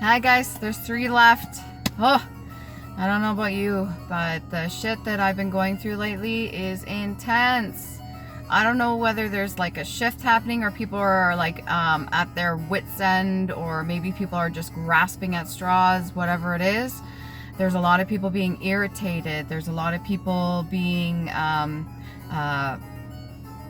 Hi guys, there's 3 left. Oh, I don't know about you, but the shit that I've been going through lately is intense. I don't know whether there's like a shift happening or people are like at their wits' end, or maybe people are just grasping at straws, whatever it is. There's a lot of people being irritated. There's a lot of people being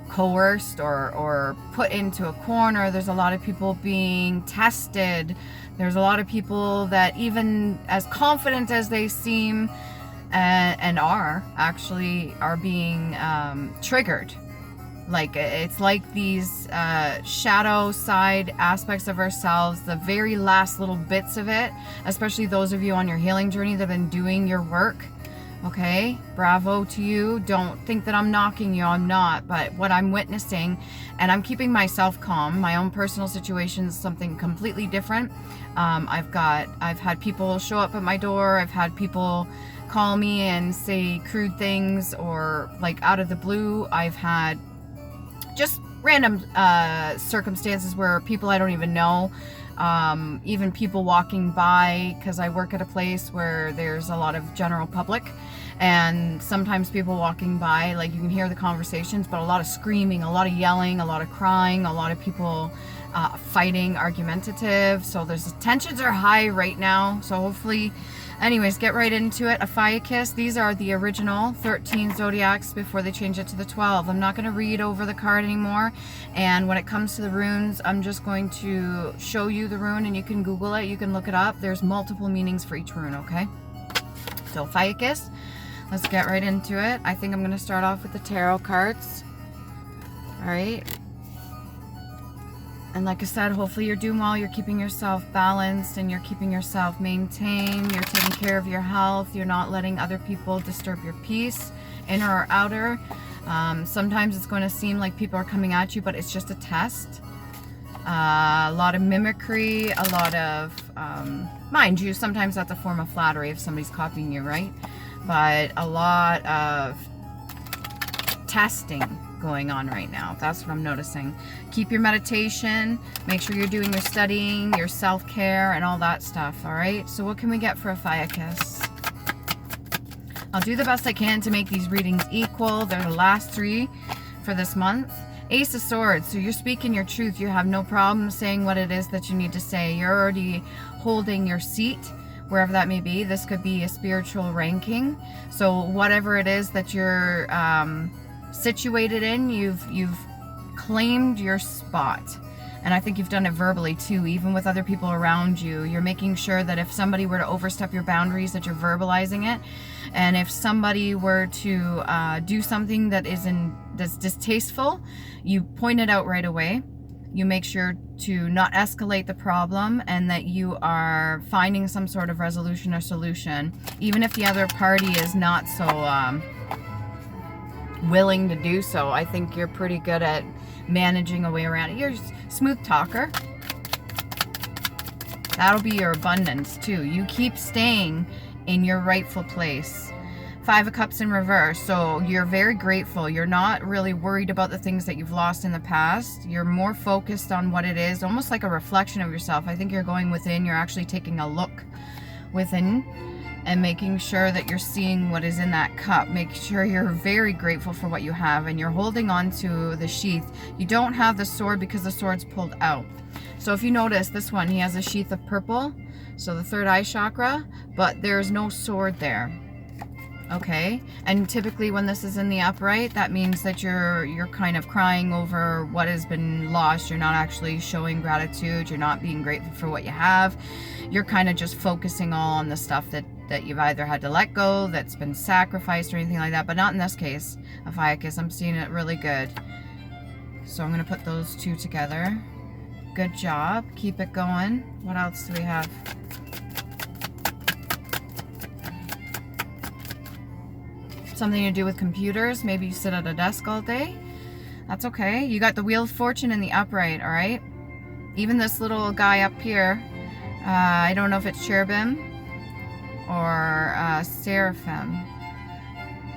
coerced or put into a corner. There's a lot of people being tested. There's a lot of people that, even as confident as they seem and are being triggered. Like, it's like these shadow side aspects of ourselves, the very last little bits of it, especially those of you on your healing journey that have been doing your work. Okay, bravo to you. Don't think that I'm knocking you, I'm not. But what I'm witnessing, and I'm keeping myself calm, my own personal situation is something completely different. I've had people show up at my door. I've had people call me and say crude things, or like out of the blue. I've had just random circumstances where people I don't even know, even people walking by, because I work at a place where there's a lot of general public, and sometimes people walking by, like, you can hear the conversations, but a lot of screaming, a lot of yelling, a lot of crying, a lot of people fighting, argumentative. So there's tensions are high right now. So hopefully, anyways, get right into it. OPHIUCHUS. These are the original 13 zodiacs before they change it to the 12. I'm not going to read over the card anymore. And when it comes to the runes, I'm just going to show you the rune, and you can Google it. You can look it up. There's multiple meanings for each rune, okay? So OPHIUCHUS. Let's get right into it. I think I'm going to start off with the tarot cards. All right. And like I said, hopefully you're doing well, you're keeping yourself balanced, and you're keeping yourself maintained, you're taking care of your health, you're not letting other people disturb your peace, inner or outer. Sometimes it's going to seem like people are coming at you, but it's just a test. A lot of mimicry, a lot of, mind you, sometimes that's a form of flattery if somebody's copying you, right? But a lot of testing going on right now. That's what I'm noticing. Keep your meditation. Make sure you're doing your studying, your self-care, and all that stuff. All right. So what can we get for OPHIUCHUS? I'll do the best I can to make these readings equal. They're the last 3 for this month. Ace of Swords. So you're speaking your truth. You have no problem saying what it is that you need to say. You're already holding your seat, wherever that may be. This could be a spiritual ranking. So whatever it is that you're situated in, you've claimed your spot. And I think you've done it verbally too, even with other people around you. You're making sure that if somebody were to overstep your boundaries, that you're verbalizing it. And if somebody were to do something that's distasteful, you point it out right away. You make sure to not escalate the problem, and that you are finding some sort of resolution or solution, even if the other party is not so willing to do so. I think you're pretty good at managing a way around it. You're a smooth talker. That'll be your abundance too. You keep staying in your rightful place. 5 of Cups in reverse. So you're very grateful. You're not really worried about the things that you've lost in the past. You're more focused on what it is, almost like a reflection of yourself. I think you're going within. You're actually taking a look within and making sure that you're seeing what is in that cup. Make sure you're very grateful for what you have, and you're holding on to the sheath. You don't have the sword because the sword's pulled out. So if you notice, this one, he has a sheath of purple, so the third eye chakra, but there's no sword there. Okay, and typically when this is in the upright, that means that you're kind of crying over what has been lost. You're not actually showing gratitude. You're not being grateful for what you have. You're kind of just focusing all on the stuff that you've either had to let go, that's been sacrificed, or anything like that. But not in this case, OPHIUCHUS. I'm seeing it really good. So I'm going to put those 2 together. Good job. Keep it going. What else do we have? Something to do with computers. Maybe you sit at a desk all day. That's okay. You got the Wheel of Fortune in the upright, all right? Even this little guy up here, I don't know if it's cherubim or seraphim.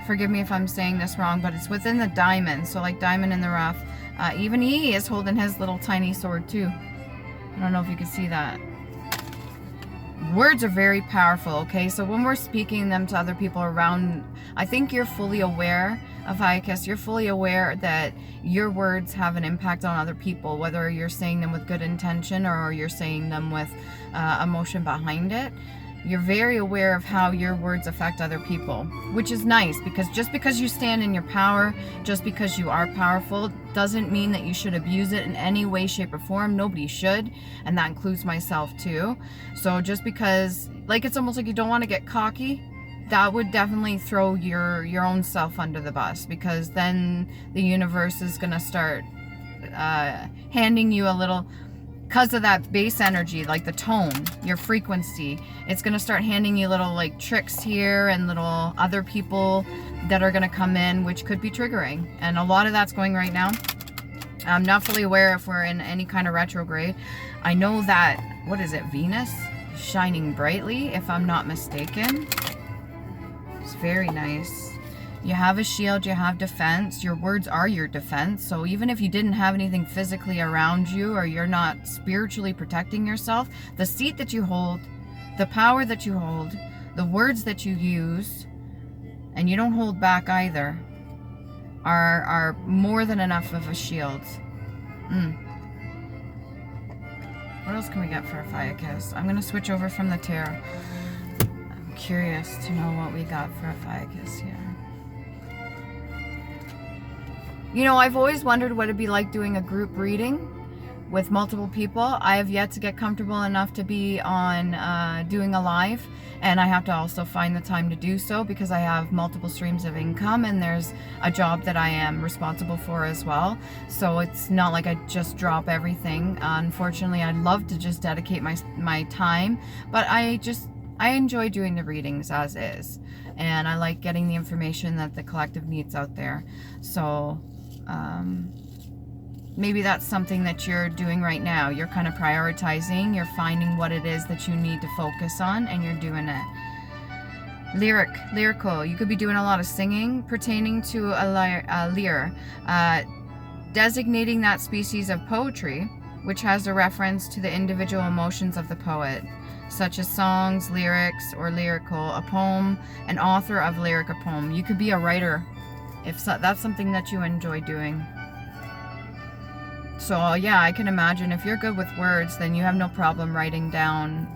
Forgive me if I'm saying this wrong, but it's within the diamond. So like diamond in the rough. Even he is holding his little tiny sword too. I don't know if you can see that. Words are very powerful, okay? So when we're speaking them to other people around, I think you're fully aware of OPHIUCHUS. You're fully aware that your words have an impact on other people, whether you're saying them with good intention or you're saying them with emotion behind it. You're very aware of how your words affect other people, which is nice, because just because you stand in your power, just because you are powerful, doesn't mean that you should abuse it in any way, shape, or form. Nobody should, and that includes myself too. So just because, like, it's almost like you don't want to get cocky, that would definitely throw your own self under the bus, because then the universe is going to start handing you a little, because of that base energy, like the tone, your frequency, it's going to start handing you little like tricks here and little other people that are going to come in, which could be triggering. And a lot of that's going right now. I'm not fully aware if we're in any kind of retrograde. I know that, what is it, Venus shining brightly, if I'm not mistaken. It's very nice. You have a shield, you have defense. Your words are your defense. So even if you didn't have anything physically around you, or you're not spiritually protecting yourself, the seat that you hold, the power that you hold, the words that you use, and you don't hold back either, are more than enough of a shield. What else can we get for OPHIUCHUS? I'm going to switch over from the tarot. I'm curious to know what we got for OPHIUCHUS here. You know, I've always wondered what it'd be like doing a group reading with multiple people. I have yet to get comfortable enough to be on doing a live, and I have to also find the time to do so, because I have multiple streams of income and there's a job that I am responsible for as well. So it's not like I just drop everything. Unfortunately, I'd love to just dedicate my time, but I enjoy doing the readings as is, and I like getting the information that the collective needs out there. So maybe that's something that you're doing right now. You're kind of prioritizing, you're finding what it is that you need to focus on, and you're doing it. Lyrical. You could be doing a lot of singing pertaining to a lyre, designating that species of poetry which has a reference to the individual emotions of the poet, such as songs, lyrics, or lyrical, a poem, an author of lyric, a poem. You could be a writer if that's something that you enjoy doing. So yeah, I can imagine if you're good with words, then you have no problem writing down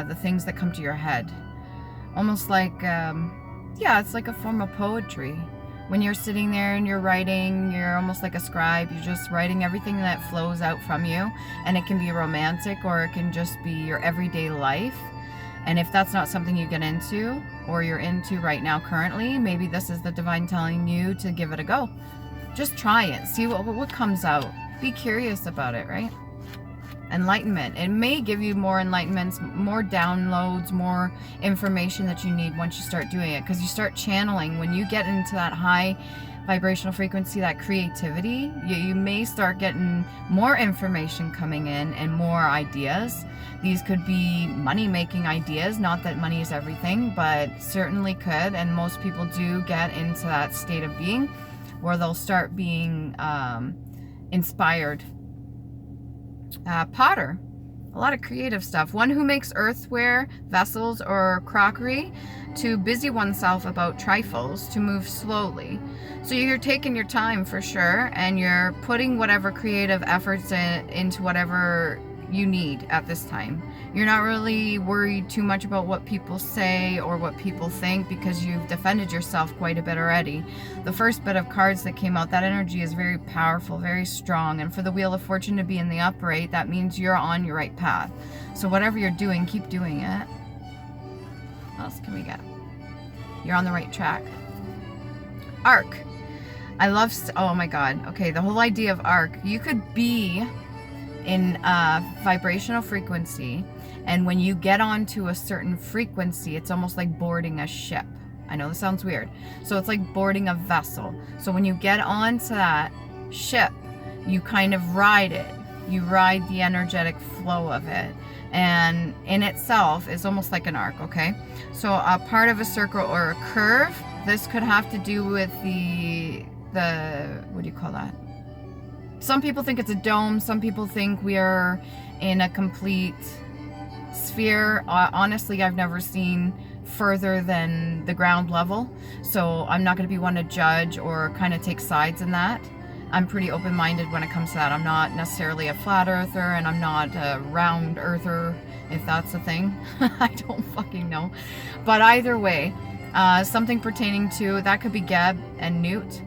the things that come to your head. Almost like, yeah, it's like a form of poetry. When you're sitting there and you're writing, you're almost like a scribe. You're just writing everything that flows out from you. And it can be romantic, or it can just be your everyday life. And if that's not something you get into, or you're into right now currently, maybe this is the divine telling you to give it a go. Just try it. See what comes out. Be curious about it, right? Enlightenment. It may give you more enlightenments, more downloads, more information that you need once you start doing it, because you start channeling. When you get into that high vibrational frequency, that creativity, you may start getting more information coming in and more ideas. These could be money-making ideas. Not that money is everything, but certainly could, and most people do get into that state of being where they'll start being inspired. Potter, a lot of creative stuff. One who makes earthenware, vessels, or crockery, to busy oneself about trifles, to move slowly. So you're taking your time for sure, and you're putting whatever creative efforts into whatever you need at this time. You're not really worried too much about what people say or what people think, because you've defended yourself quite a bit already. The first bit of cards that came out, that energy is very powerful, very strong, and for the Wheel of Fortune to be in the upright, that means you're on your right path. So whatever you're doing, keep doing it. What else can we get? You're on the right track. Arc. I love, oh my god, okay, the whole idea of arc. You could be in vibrational frequency, and when you get onto a certain frequency, it's almost like boarding a ship. I know this sounds weird. So it's like boarding a vessel. So when you get onto that ship, you kind of ride it. You ride the energetic flow of it. And in itself is almost like an arc, okay? So a part of a circle or a curve, this could have to do with the what do you call that? Some people think it's a dome. Some people think we are in a complete sphere, honestly, I've never seen further than the ground level. So I'm not going to be one to judge or kind of take sides in that. I'm pretty open-minded when it comes to that. I'm not necessarily a flat earther, and I'm not a round earther, if that's a thing. I don't fucking know. But either way, something pertaining to, that could be Geb and Newt.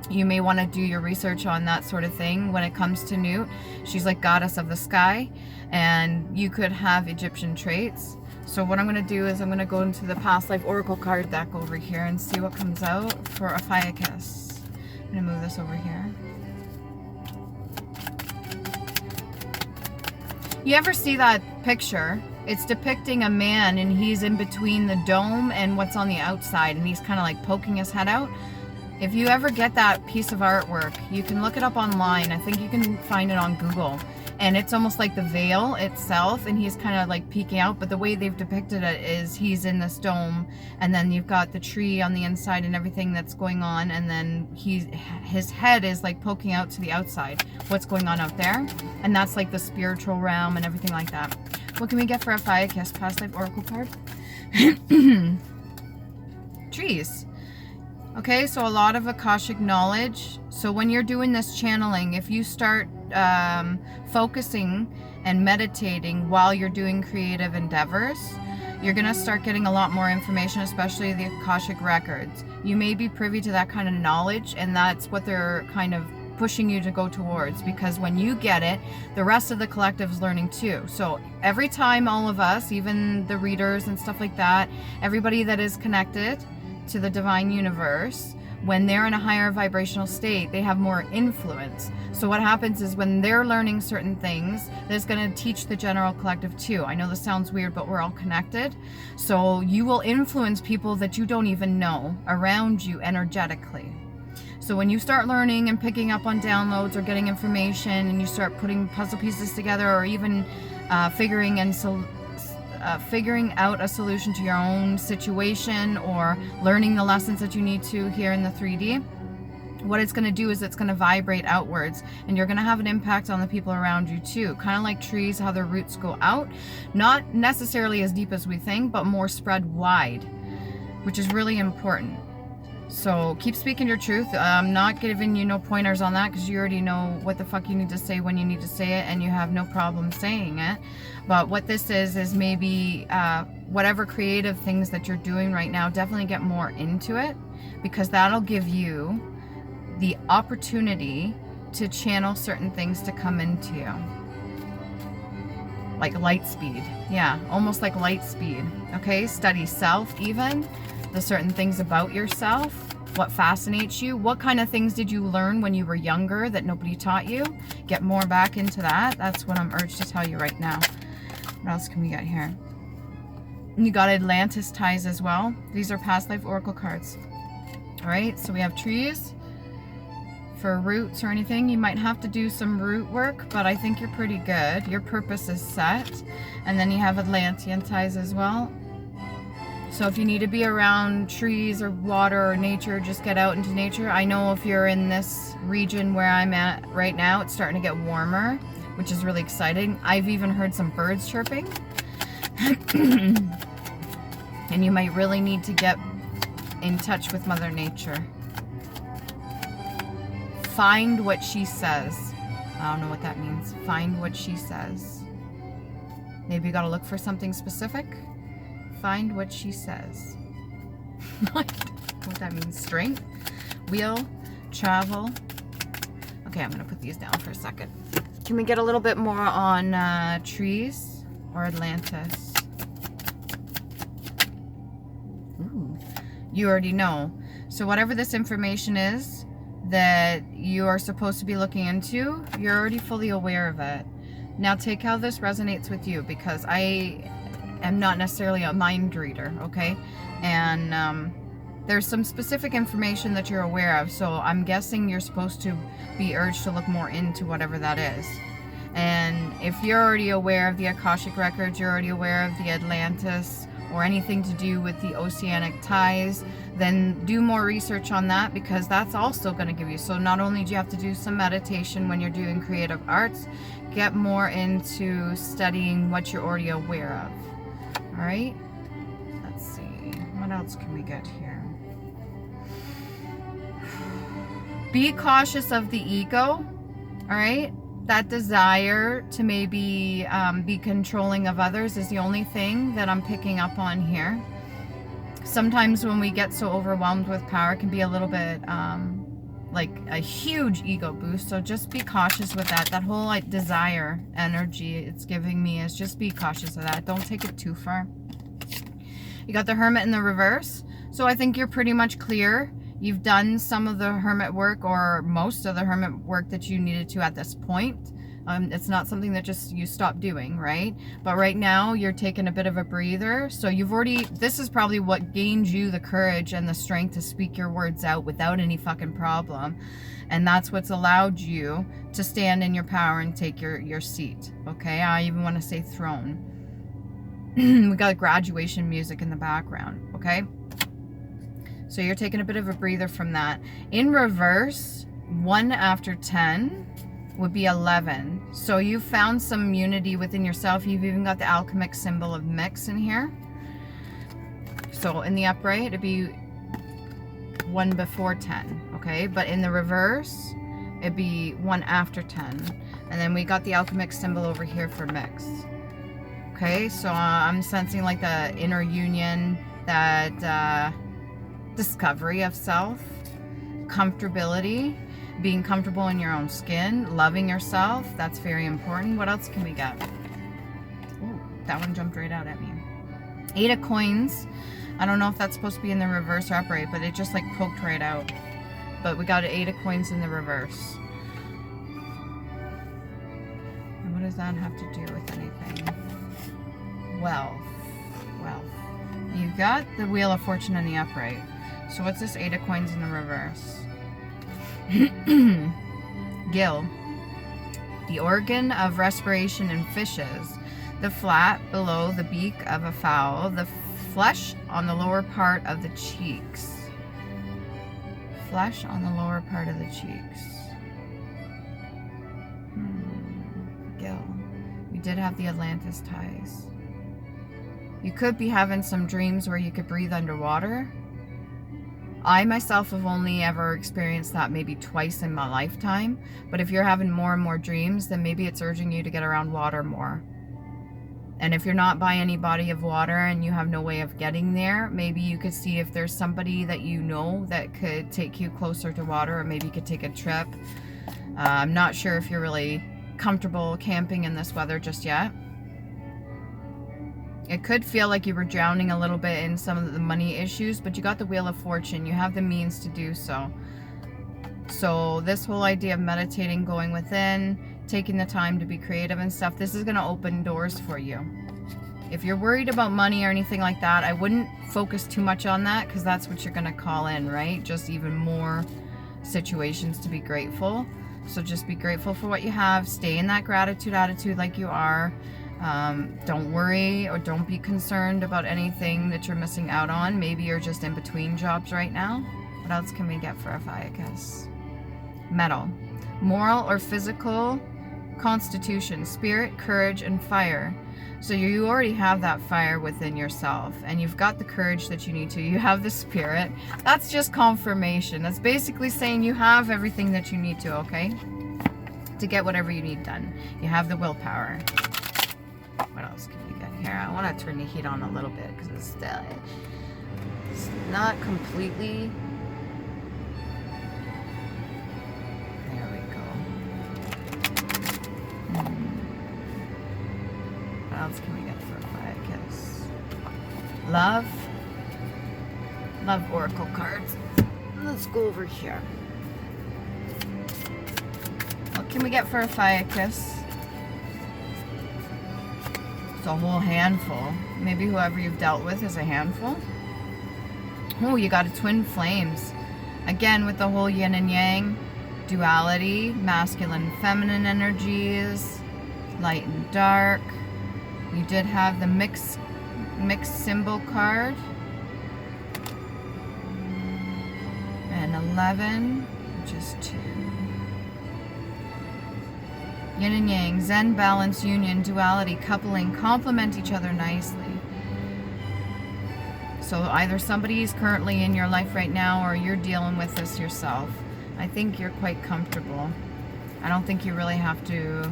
You may want to do your research on that sort of thing when it comes to Newt. She's like goddess of the sky, and you could have Egyptian traits. So what I'm going to do is I'm going to go into the past life oracle card deck over here and see what comes out for Ophiuchus. I'm going to move this over here. You ever see that picture? It's depicting a man, and he's in between the dome and what's on the outside, and he's kind of like poking his head out. If you ever get that piece of artwork, you can look it up online. I think you can find it on Google. And it's almost like the veil itself, and he's kind of like peeking out, but the way they've depicted it is he's in this dome, and then you've got the tree on the inside and everything that's going on, and then his head is like poking out to the outside. What's going on out there? And that's like the spiritual realm and everything like that. What can we get for Ophiuchus? Past life oracle card. Trees. Okay, so a lot of Akashic knowledge. So when you're doing this channeling, if you start focusing and meditating while you're doing creative endeavors, you're going to start getting a lot more information, especially the Akashic records. You may be privy to that kind of knowledge, and that's what they're kind of pushing you to go towards, because when you get it, the rest of the collective is learning too. So every time all of us, even the readers and stuff like that, everybody that is connected to the divine universe, when they're in a higher vibrational state, they have more influence. So what happens is when they're learning certain things, that's going to teach the general collective too. I know this sounds weird, but we're all connected. So you will influence people that you don't even know around you energetically. So when you start learning and picking up on downloads or getting information, and you start putting puzzle pieces together, or even figuring out a solution to your own situation, or learning the lessons that you need to here in the 3D, what it's going to do is it's going to vibrate outwards, and you're going to have an impact on the people around you too. Kind of like trees, how their roots go out, not necessarily as deep as we think, but more spread wide, which is really important. So keep speaking your truth. I'm not giving you no pointers on that, because you already know what the fuck you need to say when you need to say it, and you have no problem saying it. But what this is maybe whatever creative things that you're doing right now, definitely get more into it, because that'll give you the opportunity to channel certain things to come into you. Like light speed. Yeah, almost like light speed. Okay, study self even. The certain things about yourself, what fascinates you, what kind of things did you learn when you were younger that nobody taught you? Get more back into that. That's what I'm urged to tell you right now. What else can we get here? You got Atlantis ties as well. These are past life oracle cards. All right, so we have trees for roots or anything. You might have to do some root work, but I think you're pretty good. Your purpose is set. And then you have Atlantean ties as well. So if you need to be around trees or water or nature, just get out into nature. I know if you're in this region where I'm at right now, it's starting to get warmer, which is really exciting. I've even heard some birds chirping. And you might really need to get in touch with Mother Nature. Find what she says. I don't know what that means. Find what she says. Maybe you gotta look for something specific. Find what she says. What that means? Strength, wheel, travel. Okay, I'm gonna put these down for a second. Can we get a little bit more on trees or Atlantis? Ooh, you already know. So whatever this information is that you are supposed to be looking into, you're already fully aware of it. Now take how this resonates with you, because I am not necessarily a mind reader, okay? And there's some specific information that you're aware of, so I'm guessing you're supposed to be urged to look more into whatever that is. And if you're already aware of the Akashic records, you're already aware of the Atlantis or anything to do with the oceanic ties, then do more research on that, because that's also going to give you, so not only do you have to do some meditation when you're doing creative arts, get more into studying what you're already aware of. All right, let's see, what else can we get here? Be cautious of the ego, all right? That desire to maybe be controlling of others is the only thing that I'm picking up on here. Sometimes when we get so overwhelmed with power, it can be a little bit like a huge ego boost. So just be cautious with that. That whole like desire energy it's giving me is just be cautious of that. Don't take it too far. You got the Hermit in the reverse. So I think you're pretty much clear. You've done some of the hermit work, or most of the hermit work that you needed to at this point. It's not something that just you stop doing, right? But right now you're taking a bit of a breather. So you've already, this is probably what gained you the courage and the strength to speak your words out without any fucking problem. And that's what's allowed you to stand in your power and take your seat, okay? I even want to say throne. We got graduation music in the background, okay? So you're taking a bit of a breather from that. In reverse, 1 after 10 would be 11. So you found some unity within yourself. You've even got the alchemic symbol of mix in here. So in the upright, it'd be 1 before 10, okay? But in the reverse, it'd be 1 after 10. And then we got the alchemic symbol over here for mix. Okay, so I'm sensing like the inner union, that discovery of self, comfortability, being comfortable in your own skin, loving yourself. That's very important. What else can we get? Ooh, that one jumped right out at me. 8 of coins. I don't know if that's supposed to be in the reverse or upright, but it just like poked right out. But we got an 8 of coins in the reverse. And what does that have to do with anything? Wealth. Wealth. You got the Wheel of Fortune in the upright. So what's this 8 of coins in the reverse? Gill. The organ of respiration in fishes. The flat below the beak of a fowl. The flesh on the lower part of the cheeks. Flesh on the lower part of the cheeks. Gill. We did have the Atlantis ties. You could be having some dreams where you could breathe underwater. I myself have only ever experienced that maybe twice in my lifetime. But if you're having more and more dreams, then maybe it's urging you to get around water more. And if you're not by any body of water and you have no way of getting there, maybe you could see if there's somebody that you know that could take you closer to water, or maybe you could take a trip. I'm not sure if you're really comfortable camping in this weather just yet. It could feel like you were drowning a little bit in some of the money issues, but you got the Wheel of Fortune. You have the means to do so. So this whole idea of meditating, going within, taking the time to be creative and stuff, this is going to open doors for you. If you're worried about money or anything like that, I wouldn't focus too much on that, because that's what you're going to call in, right? Just even more situations to be grateful. So just be grateful for what you have. Stay in that gratitude attitude like you are. Don't worry or don't be concerned about anything that you're missing out on. Maybe you're just in between jobs right now. What else can we get for Ophiuchus? Metal. Moral or physical constitution, spirit, courage, and fire. So you already have that fire within yourself, and you've got the courage that you need to. You have the spirit. That's just confirmation. That's basically saying you have everything that you need to, okay? To get whatever you need done. You have the willpower. What else can we get here? I want to turn the heat on a little bit because it's not completely. There we go. What else can we get for Ophiuchus? Love. Love oracle cards. Let's go over here. What can we get for Ophiuchus? A whole handful. Maybe whoever you've dealt with is a handful. Oh, you got a twin flames. Again, with the whole yin and yang duality, masculine and feminine energies, light and dark. You did have the mixed mixed symbol card. And 11, which is 2. Yin and yang, Zen, balance, union, duality, coupling, complement each other nicely. So either somebody is currently in your life right now or you're dealing with this yourself. I think you're quite comfortable. I don't think you really have to,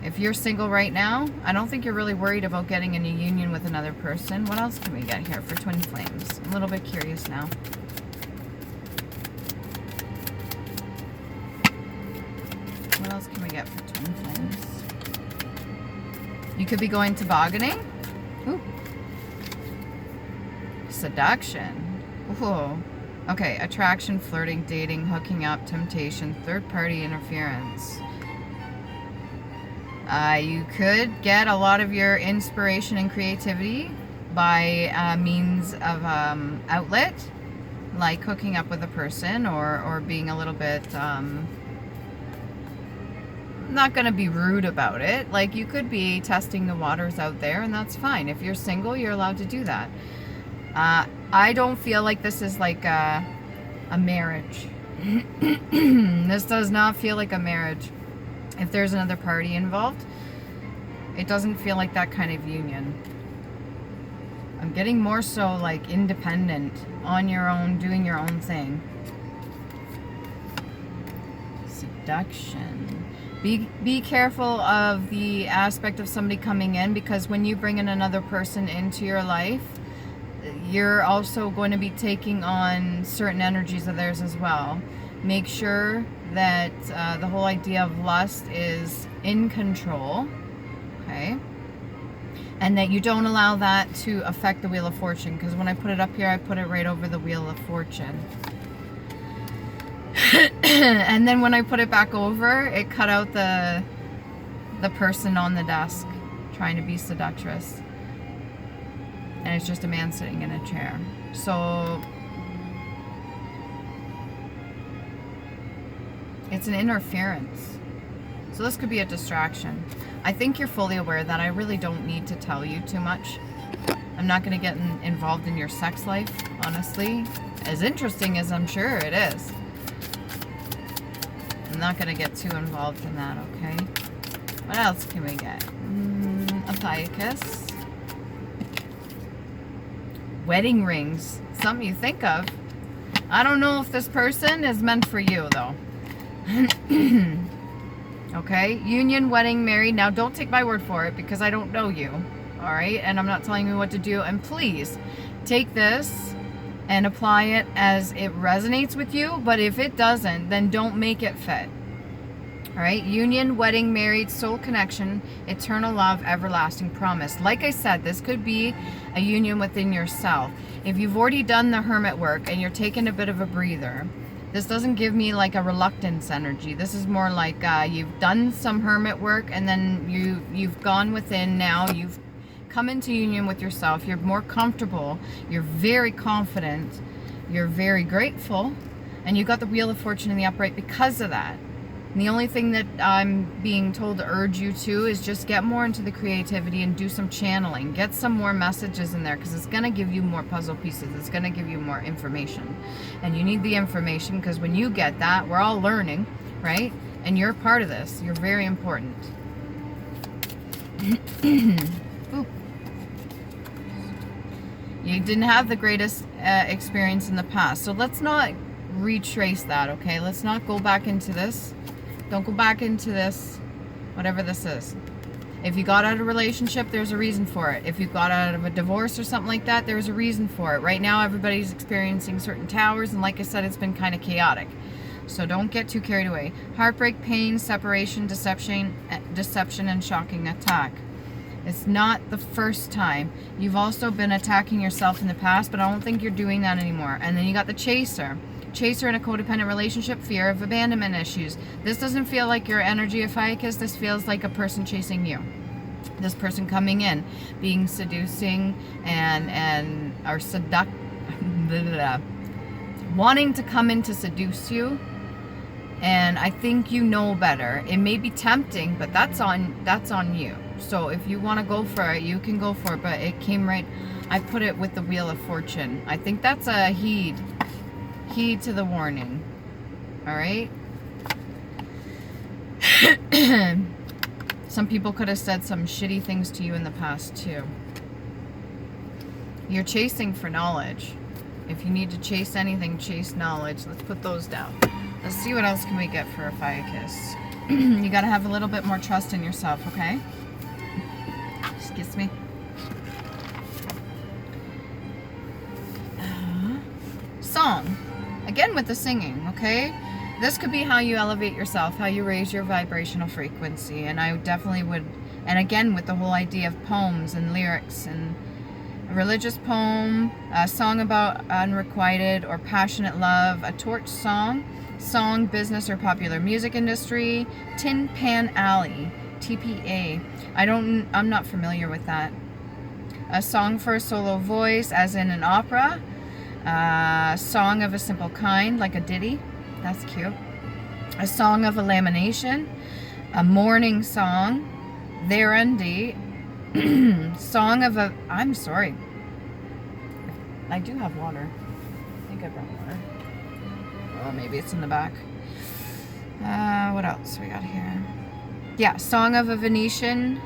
if you're single right now, I don't think you're really worried about getting in a union with another person. What else can we get here for twin flames? I'm a little bit curious now. What else can we get for twin flames? You could be going tobogganing. Ooh. Seduction. Ooh. Okay, attraction, flirting, dating, hooking up, temptation, third-party interference. You could get a lot of your inspiration and creativity by means of outlet, like hooking up with a person or being a little bit, not going to be rude about it. Like, you could be testing the waters out there, and that's fine. If you're single, you're allowed to do that. I don't feel like this is like a marriage. This does not feel like a marriage. If there's another party involved, it doesn't feel like that kind of union. I'm getting more so like independent, on your own, doing your own thing. Seduction. Be careful of the aspect of somebody coming in, because when you bring in another person into your life, you're also going to be taking on certain energies of theirs as well. Make sure that the whole idea of lust is in control, okay? And that you don't allow that to affect the Wheel of Fortune, because when I put it up here, I put it right over the Wheel of Fortune. And then when I put it back over, it cut out the person on the desk trying to be seductress. And it's just a man sitting in a chair. So it's an interference. So this could be a distraction. I think you're fully aware that I really don't need to tell you too much. I'm not going to get involved in your sex life, honestly. As interesting as I'm sure it is. I'm not going to get too involved in that, okay? What else can we get? OPHIUCHUS. Wedding rings. Something you think of. I don't know if this person is meant for you, though. Okay? Union, wedding, married. Now, don't take my word for it, because I don't know you. Alright? And I'm not telling you what to do. And please, take this and apply it as it resonates with you. But if it doesn't, then don't make it fit. Alright? Union, wedding, married, soul connection, eternal love, everlasting promise. Like I said, this could be a union within yourself. If you've already done the hermit work and you're taking a bit of a breather, this doesn't give me like a reluctance energy. This is more like you've done some hermit work, and then you've gone within now. You've come into union with yourself. You're more comfortable. You're very confident. You're very grateful. And you got the Wheel of Fortune in the upright because of that. And the only thing that I'm being told to urge you to is just get more into the creativity and do some channeling. Get some more messages in there, because it's going to give you more puzzle pieces. It's going to give you more information. And you need the information, because when you get that, we're all learning, right? And you're part of this. You're very important. Ooh. You didn't have the greatest experience in the past. So let's not retrace that, okay? Let's not go back into this. Don't go back into this, whatever this is. If you got out of a relationship, there's a reason for it. If you got out of a divorce or something like that, there's a reason for it. Right now, everybody's experiencing certain towers, and like I said, it's been kind of chaotic. So don't get too carried away. Heartbreak, pain, separation, deception, and shocking attack. It's not the first time. You've also been attacking yourself in the past, but I don't think you're doing that anymore. And then you got the chaser. Chaser in a codependent relationship, fear of abandonment issues. This doesn't feel like your energy of OPHIUCHUS. This feels like a person chasing you. This person coming in, being seducing and or wanting to come in to seduce you. And I think you know better. It may be tempting, but that's on you. So if you want to go for it, you can go for it. But it came right, I put it with the Wheel of Fortune. I think that's a heed to the warning. All right. Some people could have said some shitty things to you in the past too. You're chasing for knowledge. If you need to chase anything, chase knowledge. Let's put those down. Let's see what else can we get for Ophiuchus. You got to have a little bit more trust in yourself, okay? Excuse me. Song. Again with the singing, okay? This could be how you elevate yourself, how you raise your vibrational frequency. And I definitely would, and again with the whole idea of poems and lyrics and a religious poem, a song about unrequited or passionate love, a torch song, business or popular music industry, TinPanAlley, TPA. I'm not familiar with that. A song for a solo voice, as in an opera. Song of a simple kind, like a ditty. That's cute. A song of a lamentation. A mourning song. Therendi. Song of a... I'm sorry. I do have water. I think I brought water. Oh, maybe it's in the back. What else we got here? Yeah, Song of a Venetian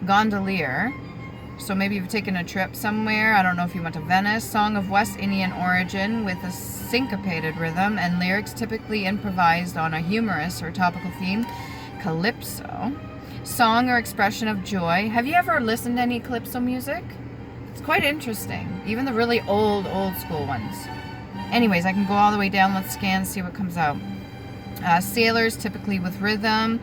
gondolier. So maybe you've taken a trip somewhere. I don't know if you went to Venice. Song of West Indian origin with a syncopated rhythm and lyrics typically improvised on a humorous or topical theme. Calypso. Song or expression of joy. Have you ever listened to any calypso music? It's quite interesting. Even the really old school ones. Anyways, I can go all the way down. Let's scan, see what comes out. Sailors, typically with rhythm.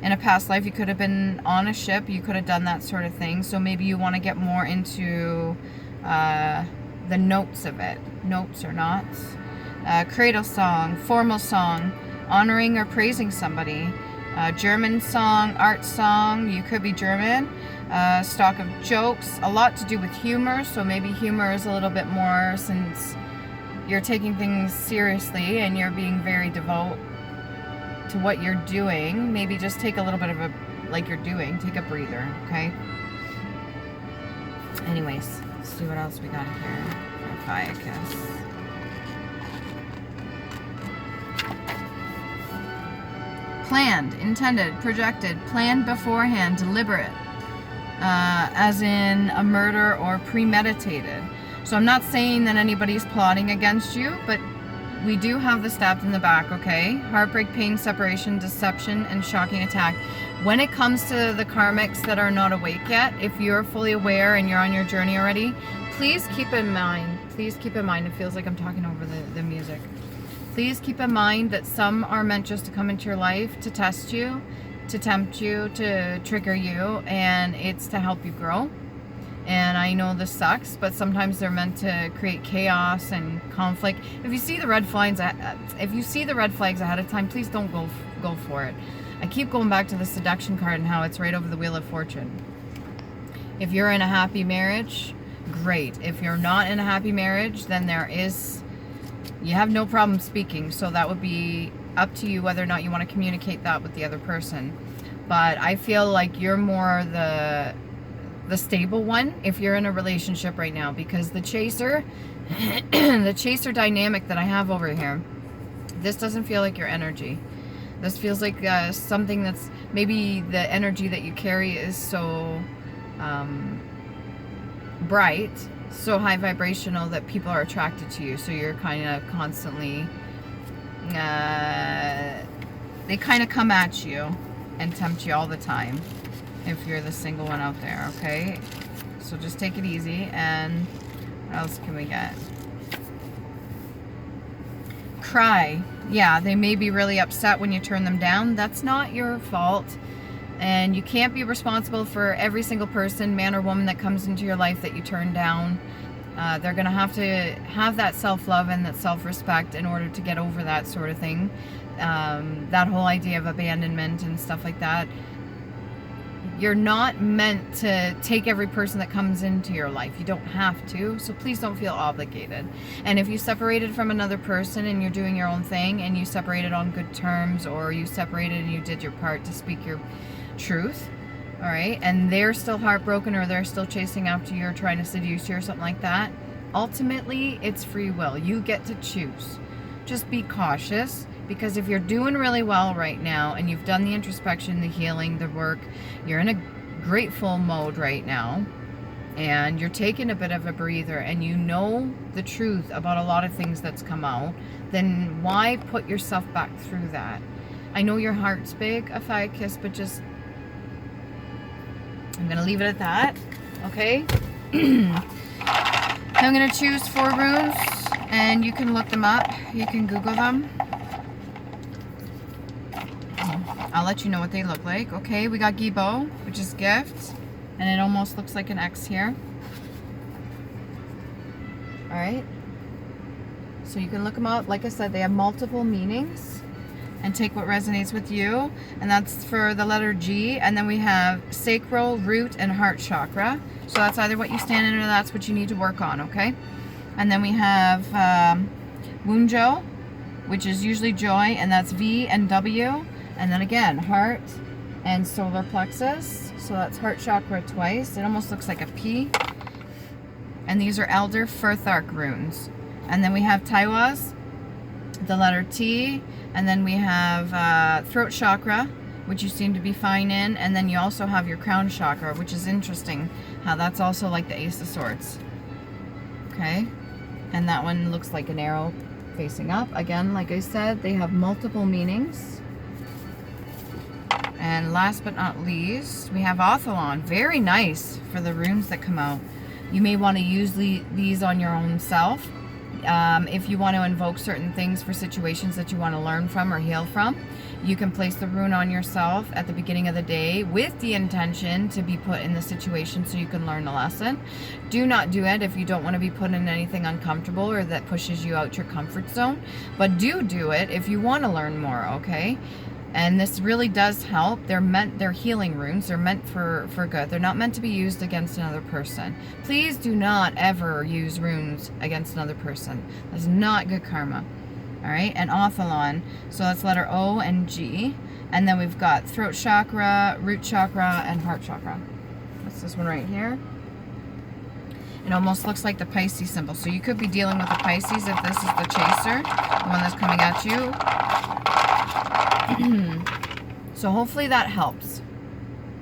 In a past life, you could have been on a ship. You could have done that sort of thing. So maybe you want to get more into the notes of it. Notes or knots. Cradle song, formal song, honoring or praising somebody. German song, art song. You could be German. Stock of jokes. A lot to do with humor. So maybe humor is a little bit more, since you're taking things seriously and you're being very devout to what you're doing. Maybe just take a little bit of a, like you're doing, take a breather, okay? Anyways, let's see what else we got here for Ophiuchus. Planned, intended, projected, planned beforehand, deliberate, as in a murder or premeditated. So I'm not saying that anybody's plotting against you, but we do have the stabbed in the back, okay? Heartbreak, pain, separation, deception, and shocking attack. When it comes to the karmics that are not awake yet, if you're fully aware and you're on your journey already, please keep in mind, it feels like I'm talking over the music. Please keep in mind that some are meant just to come into your life to test you, to tempt you, to trigger you, and it's to help you grow. And I know this sucks, but sometimes they're meant to create chaos and conflict. If you see the red flags, ahead of time, please don't go for it. I keep going back to the seduction card and how it's right over the Wheel of Fortune. If you're in a happy marriage, great. If you're not in a happy marriage, then you have no problem speaking. So that would be up to you whether or not you want to communicate that with the other person. But I feel like you're more the stable one if you're in a relationship right now, because the chaser the chaser dynamic that I have over here, this doesn't feel like your energy. This feels like something that's, maybe the energy that you carry is so bright, so high vibrational that people are attracted to you. So you're kind of constantly they kind of come at you and tempt you all the time. If you're the single one out there, okay? So just take it easy. And what else can we get? Cry. Yeah, they may be really upset when you turn them down. That's not your fault. And you can't be responsible for every single person, man or woman, that comes into your life that you turn down. They're going to have that self-love and that self-respect in order to get over that sort of thing. That whole idea of abandonment and stuff like that. You're not meant to take every person that comes into your life. You don't have to, so please don't feel obligated. And if you separated from another person and you're doing your own thing, and you separated on good terms, or you separated and you did your part to speak your truth, all right, and they're still heartbroken or they're still chasing after you or trying to seduce you or something like that, ultimately, it's free will. You get to choose. Just be cautious, because if you're doing really well right now and you've done the introspection, the healing, the work, you're in a grateful mode right now, and you're taking a bit of a breather and you know the truth about a lot of things that's come out, then why put yourself back through that? I know your heart's big, Ophiuchus, but just, I'm going to leave it at that, okay? I'm going to choose 4 runes, and you can look them up. You can Google them. I'll let you know what they look like. Okay, we got Gibo, which is gift, and it almost looks like an X here. All right. So you can look them up. Like I said, they have multiple meanings, and take what resonates with you. And that's for the letter G. And then we have sacral, root, and heart chakra. So that's either what you stand in or that's what you need to work on, okay? And then we have Wunjo, which is usually joy, and that's V and W. And then again, heart and solar plexus. So that's heart chakra twice. It almost looks like a P. And these are Elder Furthark runes. And then we have Taiwas, the letter T. And then we have throat chakra, which you seem to be fine in. And then you also have your crown chakra, which is interesting how that's also like the Ace of Swords. Okay. And that one looks like an arrow facing up. Again, like I said, they have multiple meanings. And last but not least, we have Otholon. Very nice for the runes that come out. You may want to use these on your own self. If you want to invoke certain things for situations that you want to learn from or heal from, you can place the rune on yourself at the beginning of the day with the intention to be put in the situation so you can learn a lesson. Do not do it if you don't want to be put in anything uncomfortable or that pushes you out your comfort zone, but do it if you want to learn more, okay? And this really does help. They're healing runes. They're meant for good. They're not meant to be used against another person. Please do not ever use runes against another person. That's not good karma. All right, and Otholon. So that's letter O and G. And then we've got throat chakra, root chakra, and heart chakra. That's this one right here. It almost looks like the Pisces symbol. So you could be dealing with the Pisces if this is the chaser, the one that's coming at you. So hopefully that helps.